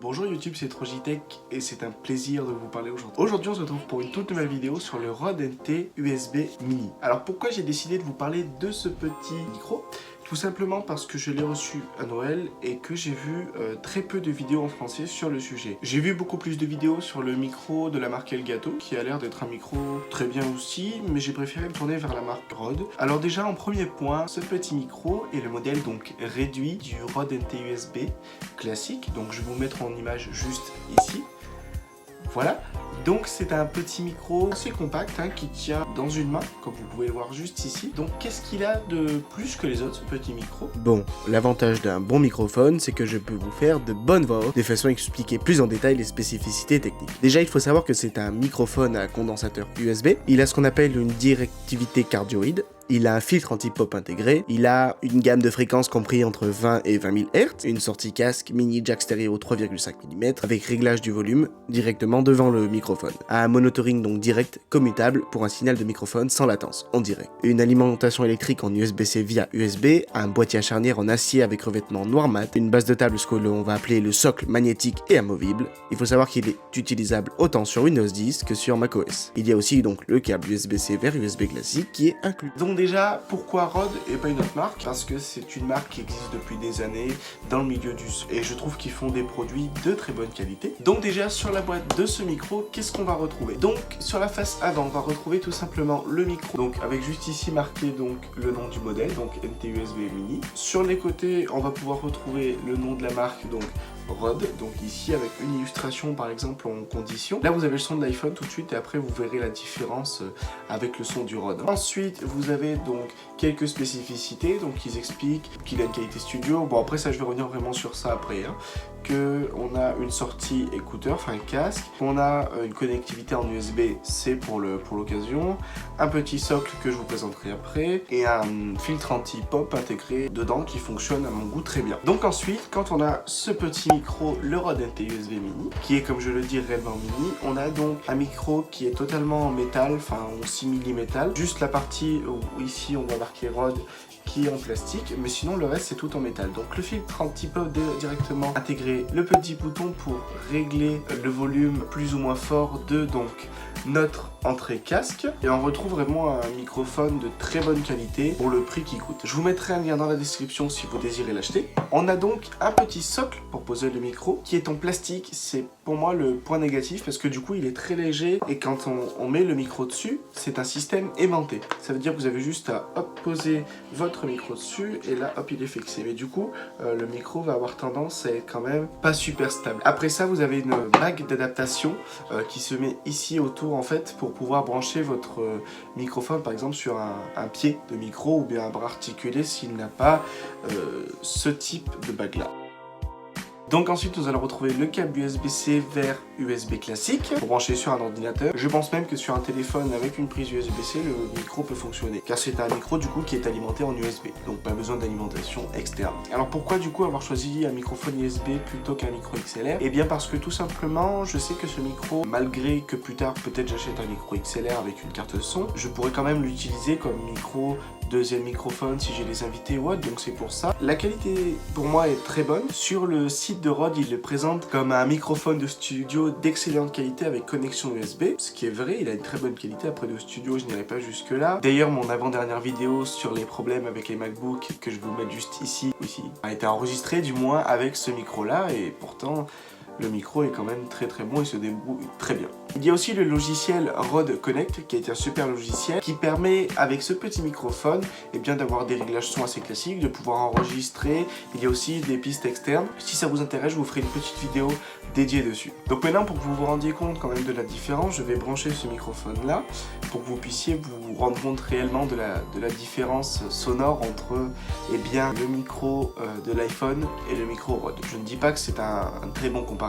Bonjour YouTube, c'est Trojitech et c'est un plaisir de vous parler aujourd'hui. Aujourd'hui, on se retrouve pour une toute nouvelle vidéo sur le Rode NT USB Mini. Alors pourquoi j'ai décidé de vous parler de ce petit micro? Tout simplement parce que je l'ai reçu à Noël et que j'ai vu très peu de vidéos en français sur le sujet. J'ai vu beaucoup plus de vidéos sur le micro de la marque Elgato, qui a l'air d'être un micro très bien aussi, mais j'ai préféré me tourner vers la marque Rode. Alors déjà, en premier point, ce petit micro est le modèle donc réduit du Rode NT USB classique. Donc je vais vous mettre en image juste ici. Voilà, donc c'est un petit micro assez compact qui tient dans une main, comme vous pouvez le voir juste ici. Donc qu'est-ce qu'il a de plus que les autres, ce petit micro? Bon, l'avantage d'un bon microphone, c'est que je peux vous faire de bonnes voix off, de façon à expliquer plus en détail les spécificités techniques. Déjà, il faut savoir que c'est un microphone à condensateur USB. Il a ce qu'on appelle une directivité cardioïde. Il a un filtre anti-pop intégré, il a une gamme de fréquences compris entre 20 et 20 000 Hz, une sortie casque mini jack stéréo 3,5 mm avec réglage du volume directement devant le microphone. Un monitoring donc direct, commutable pour un signal de microphone sans latence, en direct. Une alimentation électrique en USB-C via USB, un boîtier à charnière en acier avec revêtement noir mat, une base de table ce que l'on va appeler le socle magnétique et amovible. Il faut savoir qu'il est utilisable autant sur Windows 10 que sur macOS. Il y a aussi donc le câble USB-C vers USB classique qui est inclus. Donc déjà, pourquoi Rode et pas une autre marque? Parce que c'est une marque qui existe depuis des années dans le milieu du son. Et je trouve qu'ils font des produits de très bonne qualité. Donc déjà, sur la boîte de ce micro, qu'est-ce qu'on va retrouver? Donc, sur la face avant, on va retrouver tout simplement le micro. Donc, avec juste ici marqué donc le nom du modèle, donc NT USB Mini. Sur les côtés, on va pouvoir retrouver le nom de la marque, donc Rode, donc ici avec une illustration par exemple en condition. Là vous avez le son de l'iPhone tout de suite et après vous verrez la différence avec le son du Rode. Ensuite vous avez donc quelques spécificités, donc ils expliquent qu'il a une qualité studio. Bon après ça je vais revenir vraiment sur ça après. Que on a une sortie écouteur, enfin casque, on a une connectivité en USB-C pour l'occasion, un petit socle que je vous présenterai après et un filtre anti-pop intégré dedans qui fonctionne à mon goût très bien. Donc ensuite, quand on a ce petit micro, le Rode NT USB Mini, qui est comme je le dis réellement mini, on a donc un micro qui est totalement en métal, enfin en simili-métal, juste la partie où ici on va marquer Rode qui est en plastique, mais sinon le reste c'est tout en métal. Donc le filtre anti-pop directement intégré, le petit bouton pour régler le volume plus ou moins fort de donc notre entrée casque, et on retrouve vraiment un microphone de très bonne qualité pour le prix qu'il coûte. Je vous mettrai un lien dans la description si vous désirez l'acheter. On a donc un petit socle pour poser le micro qui est en plastique. C'est pour moi le point négatif parce que du coup il est très léger et quand on met le micro dessus, c'est un système aimanté. Ça veut dire que vous avez juste à poser votre micro dessus et là hop il est fixé. Mais du coup le micro va avoir tendance à être quand même pas super stable. Après ça vous avez une bague d'adaptation qui se met ici autour en fait pour pouvoir brancher votre microphone par exemple sur un pied de micro ou bien un bras articulé s'il n'a pas ce type de bague là. Donc ensuite nous allons retrouver le câble USB-C vers USB classique pour brancher sur un ordinateur. Je pense même que sur un téléphone avec une prise USB-C le micro peut fonctionner car c'est un micro du coup qui est alimenté en USB, donc pas besoin d'alimentation externe. Alors pourquoi du coup avoir choisi un microphone USB plutôt qu'un micro XLR? Et bien parce que tout simplement je sais que ce micro, malgré que plus tard peut-être j'achète un micro XLR avec une carte son, je pourrais quand même l'utiliser comme micro deuxième microphone si j'ai des invités ou autre, donc c'est pour ça. La qualité pour moi est très bonne. Sur le site de Rode, il le présente comme un microphone de studio d'excellente qualité avec connexion USB, ce qui est vrai, il a une très bonne qualité. Après de studio, je n'irai pas jusque là. D'ailleurs, mon avant-dernière vidéo sur les problèmes avec les MacBook, que je vais vous mettre juste ici, a été enregistrée du moins avec ce micro là et pourtant le micro est quand même très bon et se débrouille très bien. Il y a aussi le logiciel Rode Connect qui est un super logiciel qui permet avec ce petit microphone d'avoir des réglages son assez classiques, de pouvoir enregistrer. Il y a aussi des pistes externes. Si ça vous intéresse, je vous ferai une petite vidéo dédiée dessus. Donc maintenant pour que vous vous rendiez compte quand même de la différence, je vais brancher ce microphone là pour que vous puissiez vous rendre compte réellement de la différence sonore entre le micro de l'iPhone et le micro Rode. Je ne dis pas que c'est un très bon comparatif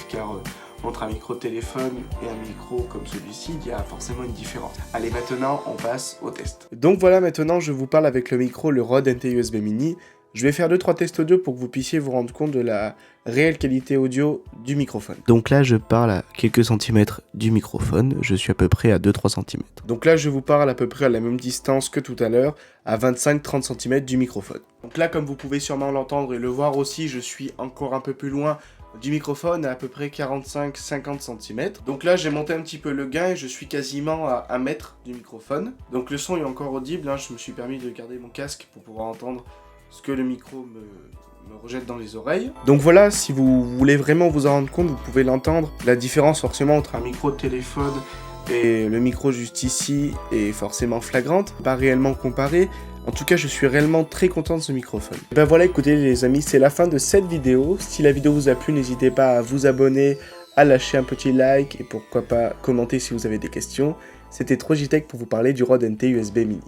car entre un micro téléphone et un micro comme celui-ci, il y a forcément une différence. Allez, maintenant, on passe au test. Donc voilà, maintenant je vous parle avec le micro, le Rode NT USB Mini. Je vais faire 2-3 tests audio pour que vous puissiez vous rendre compte de la réelle qualité audio du microphone. Donc là, je parle à quelques centimètres du microphone, je suis à peu près à 2-3 cm. Donc là, je vous parle à peu près à la même distance que tout à l'heure, à 25-30 cm du microphone. Donc là, comme vous pouvez sûrement l'entendre et le voir aussi, je suis encore un peu plus loin du microphone à peu près 45-50 cm. Donc là j'ai monté un petit peu le gain et je suis quasiment à 1 mètre du microphone. Donc le son est encore audible, hein. Je me suis permis de garder mon casque pour pouvoir entendre ce que le micro me rejette dans les oreilles. Donc voilà, si vous voulez vraiment vous en rendre compte, vous pouvez l'entendre. La différence forcément entre un micro de téléphone et le micro juste ici est forcément flagrante, pas réellement comparé. En tout cas, je suis réellement très content de ce microphone. Et ben voilà, écoutez les amis, c'est la fin de cette vidéo. Si la vidéo vous a plu, n'hésitez pas à vous abonner, à lâcher un petit like et pourquoi pas commenter si vous avez des questions. C'était TroJTech pour vous parler du Rode NT USB Mini.